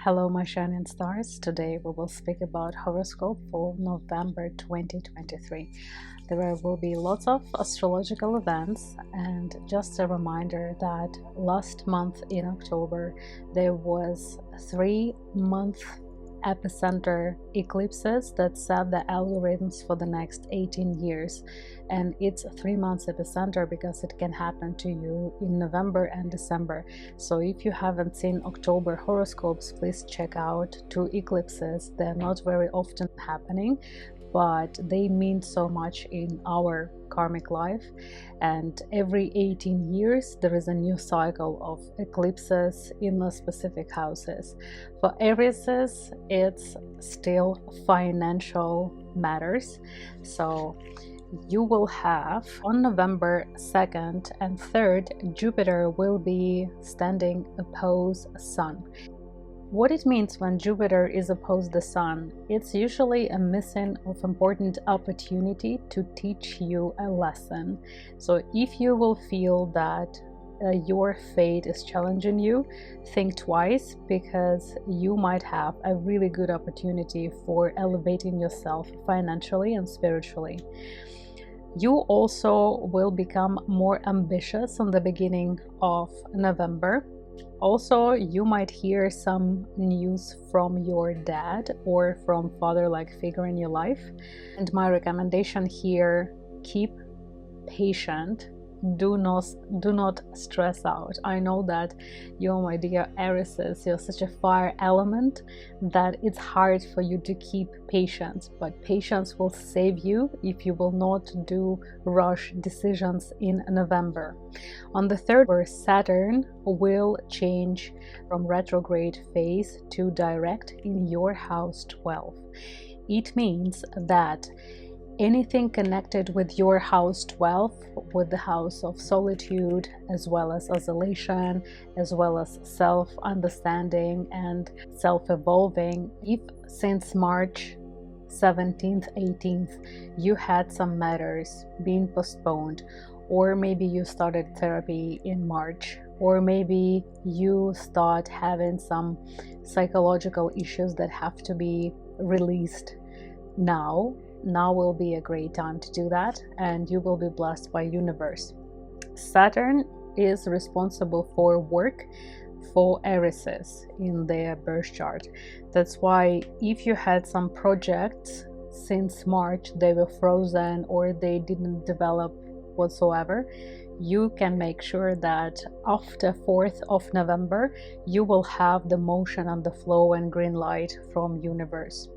Hello, my shining stars. Today we will speak about horoscope for November 2023. There will be lots of astrological events, and just a reminder that last month in October there was 3 month epicenter eclipses that set the algorithms for the next 18 years. And it's 3 months epicenter because it can happen to you in November and December. So if you haven't seen October horoscopes, please check out 2 eclipses. They're not very often happening, but they mean so much in our karmic life. And every 18 years there is a new cycle of eclipses in the specific houses. For Aries, it's still financial matters. So you will have on November 2nd and 3rd, Jupiter will be standing opposed Sun. What it means when Jupiter is opposed the Sun, it's usually a missing of important opportunity to teach you a lesson. So if you will feel that your fate is challenging you, think twice, because you might have a really good opportunity for elevating yourself financially and spiritually. You also will become more ambitious in the beginning of November. Also, you might hear some news from your dad or from father-like figure in your life. And my recommendation here, keep patient. Do not stress out. I know that you, my dear Aries, you're such a fire element that it's hard for you to keep patience, but patience will save you if you will not do rush decisions in November. On the 3rd, Saturn will change from retrograde phase to direct in your house 12. It means that anything connected with your house 12, with the house of solitude, as well as isolation, as well as self-understanding and self-evolving, if since March 17th, 18th, you had some matters being postponed, or maybe you started therapy in March, or maybe you start having some psychological issues that have to be released now will be a great time to do that, and you will be blessed by universe. Saturn is responsible for work for Aries in their birth chart. That's why if you had some projects since March, they were frozen or they didn't develop whatsoever, you can make sure that after 4th of November you will have the motion and the flow and green light from universe.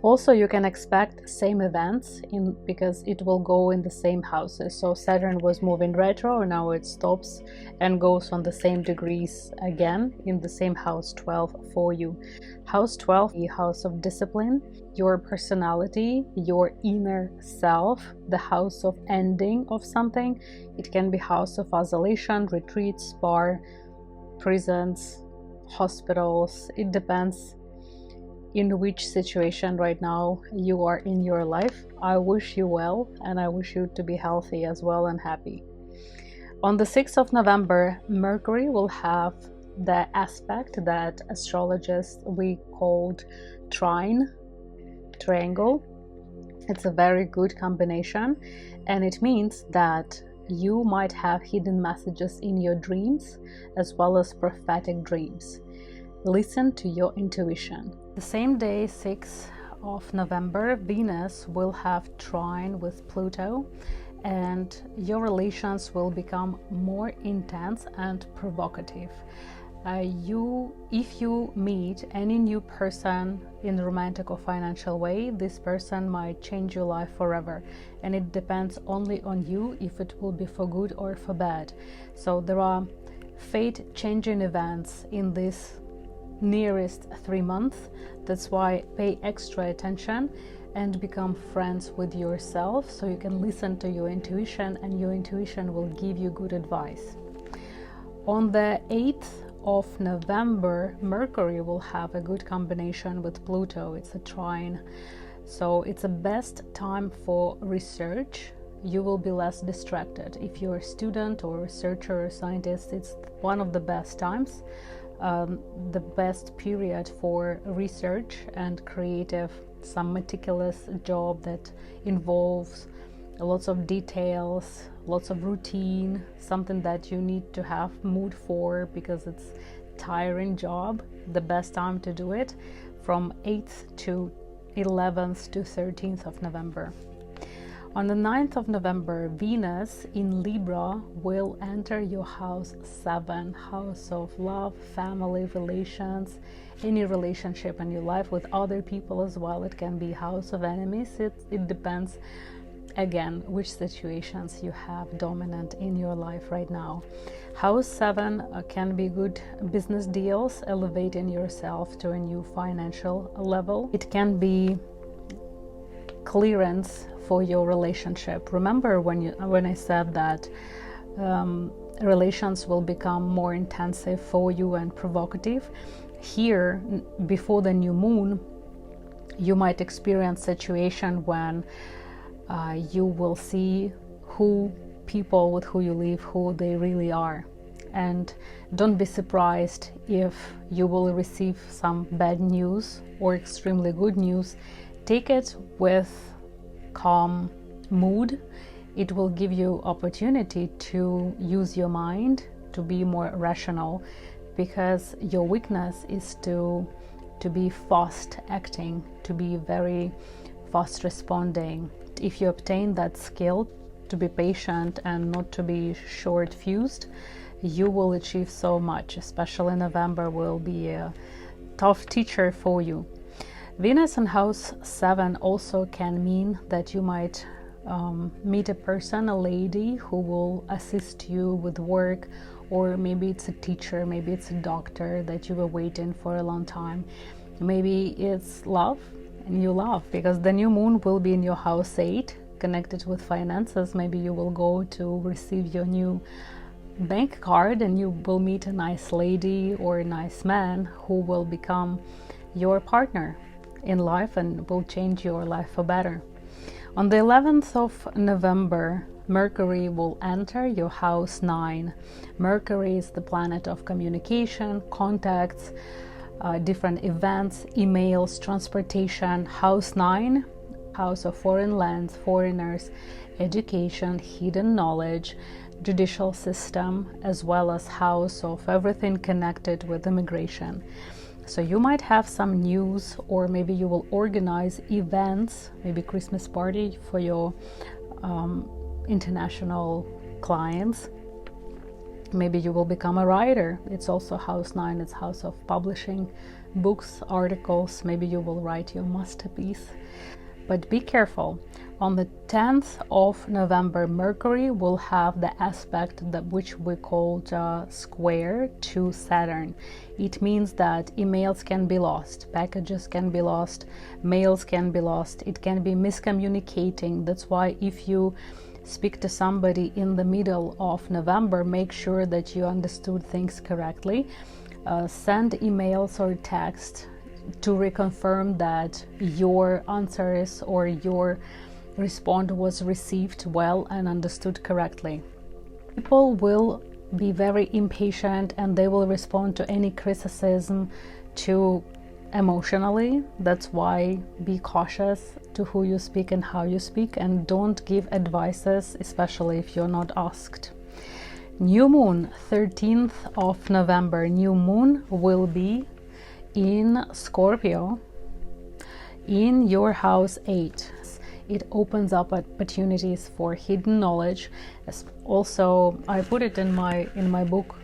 Also, you can expect same events because it will go in the same houses. So Saturn was moving retro, and now it stops and goes on the same degrees again in the same house 12 for you. House 12, the house of discipline, your personality, your inner self, the house of ending of something. It can be house of isolation, retreats, spa, prisons, hospitals. It depends in which situation right now you are in your life. I wish you well, and I wish you to be healthy as well and happy. On the 6th of November, Mercury will have the aspect that astrologists we called triangle. It's a very good combination, and it means that you might have hidden messages in your dreams as well as prophetic dreams. Listen to your intuition. The same day, 6th of November, Venus will have trine with Pluto, and your relations will become more intense and provocative. If you meet any new person in a romantic or financial way, this person might change your life forever, and it depends only on you if it will be for good or for bad. So there are fate-changing events in this nearest 3 months. That's why pay extra attention and become friends with yourself, so you can listen to your intuition, and your intuition will give you good advice. On the 8th of November, Mercury will have a good combination with Pluto. It's a trine, so it's a best time for research. You will be less distracted. If you're a student or researcher or scientist, it's one of the best times. the best period for research and creative, some meticulous job that involves lots of details, lots of routine, something that you need to have mood for because it's tiring job. The best time to do it from 8th to 11th to 13th of November. On the 9th of November, Venus in Libra will enter your house 7, house of love, family, relations, any relationship in your life with other people as well. It can be house of enemies. It depends, again, which situations you have dominant in your life right now. House 7 can be good business deals, elevating yourself to a new financial level. It can be clearance for your relationship. Remember when I said that relations will become more intensive for you and provocative? Here, before the new moon, you might experience a situation when you will see who people with who you live, who they really are. And don't be surprised if you will receive some bad news or extremely good news. Take it with calm mood. It will give you opportunity to use your mind, to be more rational, because your weakness is to be fast acting, to be very fast responding. If you obtain that skill to be patient and not to be short fused, you will achieve so much. Especially November will be a tough teacher for you. Venus in house 7 also can mean that you might meet a person, a lady who will assist you with work, or maybe it's a teacher, maybe it's a doctor that you were waiting for a long time. Maybe it's love, and you love because the new moon will be in your house 8, connected with finances. Maybe you will go to receive your new bank card and you will meet a nice lady or a nice man who will become your partner in life and will change your life for better. On the 11th of November, Mercury will enter your house 9. Mercury is the planet of communication, contacts, different events, emails, transportation. House 9, house of foreign lands, foreigners, education, hidden knowledge, judicial system, as well as house of everything connected with immigration. So you might have some news, or maybe you will organize events, maybe Christmas party for your international clients. Maybe you will become a writer. It's also house 9, it's house of publishing books, articles. Maybe you will write your masterpiece. But be careful. On the 10th of November, Mercury will have the aspect that which we called square to Saturn. It means that emails can be lost, packages can be lost, mails can be lost. It can be miscommunicating. That's why if you speak to somebody in the middle of November, make sure that you understood things correctly. Send emails or text to reconfirm that your answers or your response was received well and understood correctly. People will be very impatient and they will respond to any criticism too emotionally. That's why be cautious to who you speak and how you speak, and don't give advices, especially if you're not asked. New moon, 13th of November, new moon will be in Scorpio in your house 8. It opens up opportunities for hidden knowledge. Also, I put it in my book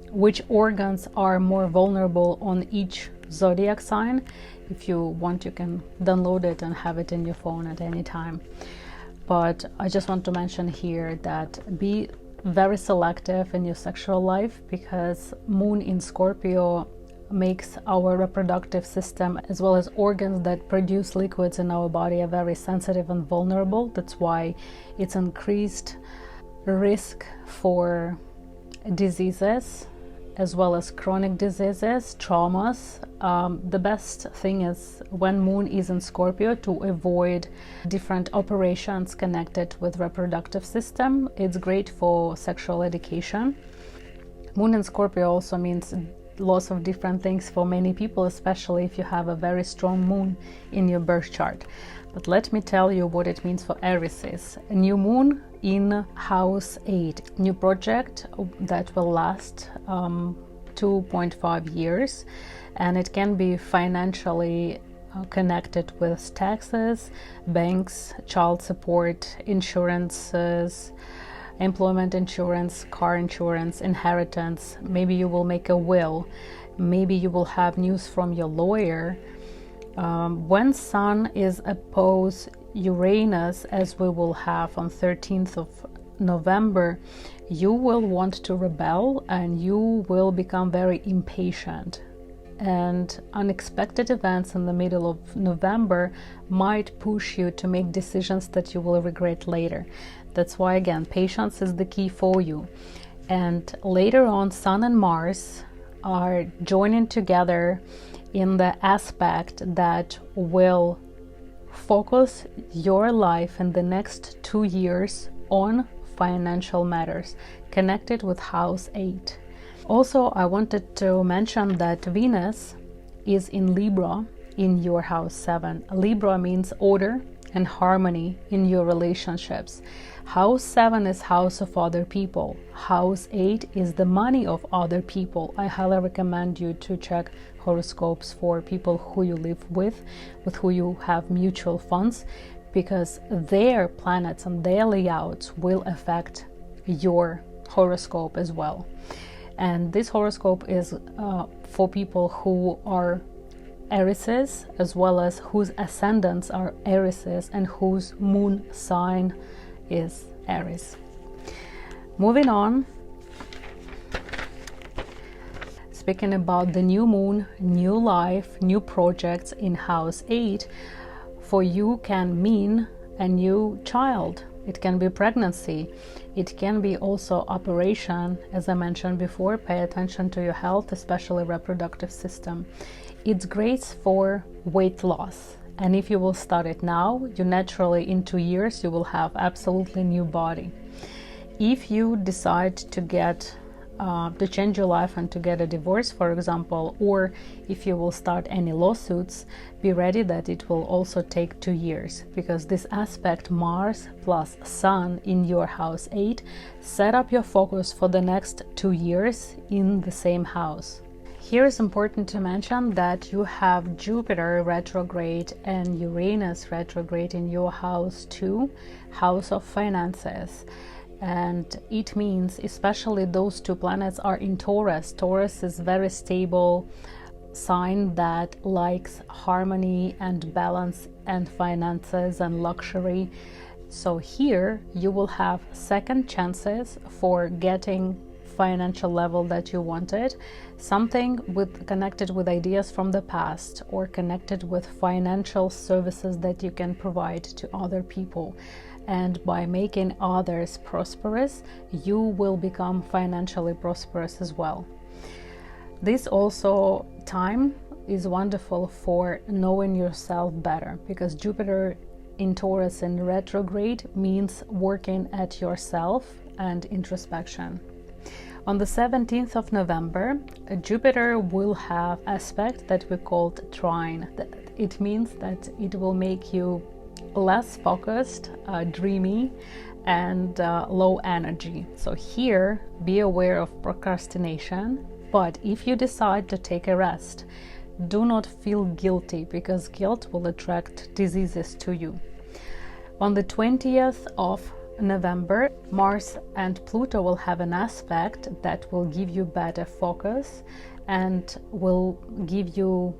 which organs are more vulnerable on each zodiac sign. If you want, you can download it and have it in your phone at any time. But I just want to mention here that be very selective in your sexual life, because moon in Scorpio makes our reproductive system as well as organs that produce liquids in our body are very sensitive and vulnerable. That's why it's increased risk for diseases as well as chronic diseases, traumas. The best thing is when moon is in Scorpio to avoid different operations connected with reproductive system. It's great for sexual education. Moon in Scorpio also means lots of different things for many people, especially if you have a very strong moon in your birth chart. But let me tell you what it means for Aries. A new moon in house 8, new project that will last 2.5 years, and it can be financially connected with taxes, banks, child support, insurances, employment insurance, car insurance, inheritance. Maybe you will make a will. Maybe you will have news from your lawyer. When Sun is opposed Uranus, as we will have on 13th of November, you will want to rebel and you will become very impatient. And unexpected events in the middle of November might push you to make decisions that you will regret later. That's why, again, patience is the key for you. And later on, Sun and Mars are joining together in the aspect that will focus your life in the next 2 years on financial matters connected with house 8. Also, I wanted to mention that Venus is in Libra in your house 7. Libra means order and harmony in your relationships. House 7 is house of other people. House 8 is the money of other people. I highly recommend you to check horoscopes for people who you live with who you have mutual funds, because their planets and their layouts will affect your horoscope as well. And this horoscope is for people who are Aries, as well as whose ascendants are Aries and whose moon sign is Aries. Moving on, speaking about the new moon, new life, new projects in house 8, for you can mean a new child. It can be pregnancy. It can be also operation. As I mentioned before, pay attention to your health, especially reproductive system. It's great for weight loss. And if you will start it now, you naturally in 2 years, you will have absolutely new body. If you decide to get to change your life and to get a divorce, for example, or if you will start any lawsuits, be ready that it will also take 2 years, because this aspect Mars plus Sun in your house 8 set up your focus for the next 2 years in the same house. Here is important to mention that you have Jupiter retrograde and Uranus retrograde in your house 2, house of finances. And it means especially those two planets are in Taurus. Taurus is very stable sign that likes harmony and balance and finances and luxury. So here you will have second chances for getting financial level that you wanted, something connected with ideas from the past or connected with financial services that you can provide to other people. And by making others prosperous, you will become financially prosperous as well. This also time is wonderful for knowing yourself better, because Jupiter in Taurus in retrograde means working at yourself and introspection. On the 17th of November, Jupiter will have aspect that we called trine. It means that it will make you less focused, dreamy, and low energy. So here, be aware of procrastination. But if you decide to take a rest, do not feel guilty, because guilt will attract diseases to you. On the 20th of November, Mars and Pluto will have an aspect that will give you better focus and will give you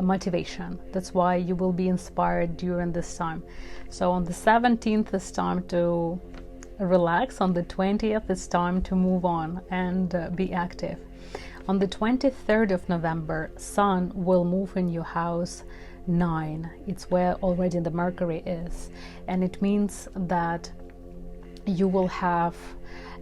motivation. That's why you will be inspired during this time. So on the 17th is time to relax. On the 20th is time to move on and be active. On the 23rd of November, Sun will move in your house 9. It's where already the Mercury is, and it means that you will have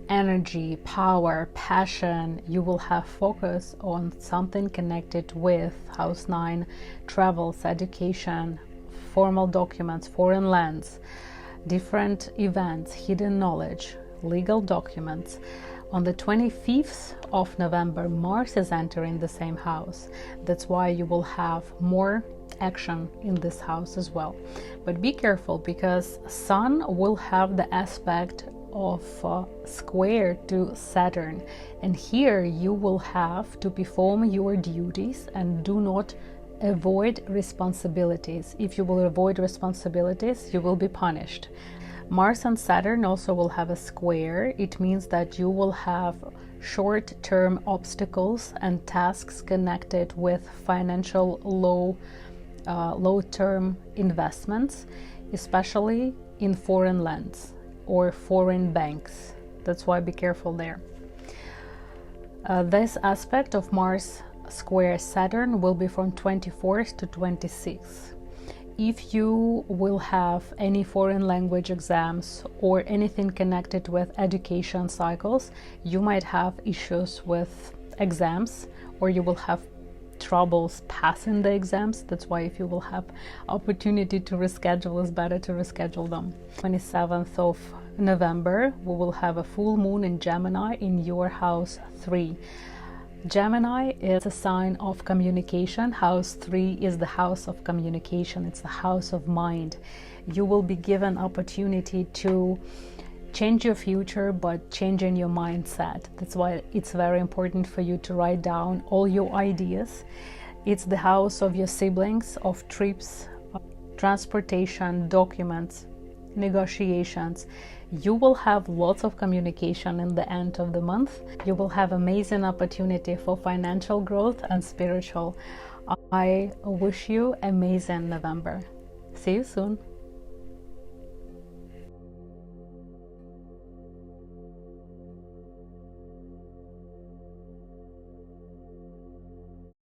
energy, power, passion. You will have focus on something connected with house 9, travels, education, formal documents, foreign lands, different events, hidden knowledge, legal documents. On the 25th of November, Mars is entering the same house. That's why you will have more action in this house as well. But be careful, because Sun will have the aspect of square to Saturn, and here you will have to perform your duties and do not avoid responsibilities. If you will avoid responsibilities, you will be punished. Mars and Saturn also will have a square. It means that you will have short-term obstacles and tasks connected with financial low-term investments, especially in foreign lands or foreign banks. That's why be careful there. This aspect of Mars square Saturn will be from 24th to 26th. If you will have any foreign language exams or anything connected with education cycles, you might have issues with exams, or you will have troubles passing the exams. That's why if you will have opportunity to reschedule, it's better to reschedule them. 27th of November, we will have a full moon in Gemini in your house 3. Gemini is a sign of communication. House 3 is the house of communication. It's the house of mind. You will be given opportunity to change your future, but changing your mindset. That's why it's very important for you to write down all your ideas. It's the house of your siblings, of trips, transportation, documents, negotiations. You will have lots of communication in the end of the month. You will have amazing opportunity for financial growth and spiritual. I wish you amazing November. See you soon.